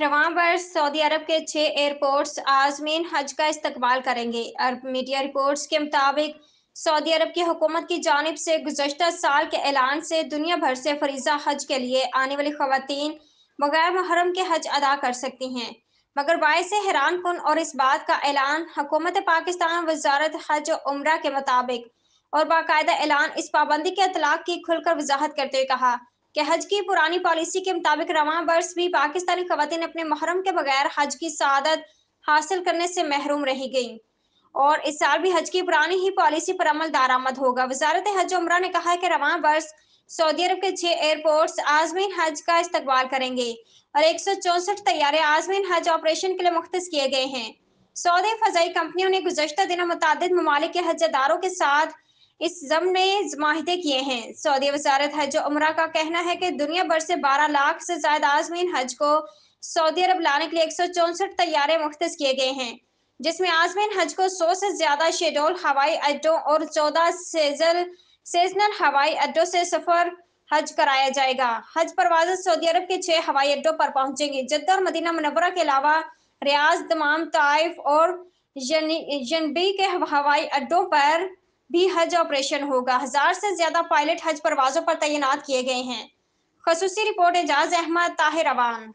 रवां वर्ष सऊदी अरब के 6 एयरपोर्ट्स आज़मीन हज का इस्तकबाल करेंगे। अरब मीडिया रिपोर्ट्स के मुताबिक सऊदी अरब की हुकूमत की जानिब से गुज़श्ता साल के ऐलान से दुनिया भर से फरीज़ा हज के लिए आने वाली ख़वातीन बगैर मुहर्रम के हज अदा कर सकती हैं, मगर बाइस हैरान कुन और इस बात का ऐलान हुकूमत पाकिस्तान वज़ारत हज और उम्रा के मुताबिक और बाकायदा ऐलान इस पाबंदी के इतलाक़ की खुलकर वजाहत करते हुए कहा कि हज की पुरानी पॉलिसी के मुताबिक रवां वर्ष भी पाकिस्तानी ख़वातीन अपने मुहर्रम के बगैर हज की सआदत हासिल करने से महरूम रह गईं और इस साल भी हज की पुरानी ही पॉलिसी पर अमल दरामद होगा। वज़ारत हज और उम्रा ने कहा है कि रवां वर्ष सऊदी अरब के 6 एयरपोर्ट्स आज़मीन हज का इस्तकबाल करेंगे और 164 तैयारे आज़मीन हज ऑपरेशन के लिए मुख्तस किए गए हैं। सऊदी फ़ज़ाई कंपनियों ने गुज़श्ता दिनों मुतअद्दिद ममालिक के हजदारों के साथ इस ज़म्न में माहिदे किए हैं। सऊदी वज़ारत हज और उम्रा का कहना है कि दुनिया भर से 12 लाख से ज़्यादा आज़मीन हज को सऊदी अरब लाने के लिए 164 तैयारे मुख्तस किए गए हैं, जिसमें आज़मीन हज को 100 से ज़्यादा शेडोल हवाई अड्डों और 14 सीजनल हवाई अड्डों से सफ़र हज कराया जाएगा। हज परवाज़ें सऊदी अरब के 6 हवाई अड्डों पर पहुंचेंगी। जद्दा और मदीना मुनव्वरा के अलावा रियाज, दमाम, ताइफ और यनबी के हवाई अड्डों पर भी हज ऑपरेशन होगा। 1000 से ज्यादा पायलट हज परवाजों पर तैनात किए गए हैं। खसूसी रिपोर्ट एजाज अहमद, ताहिर अवान।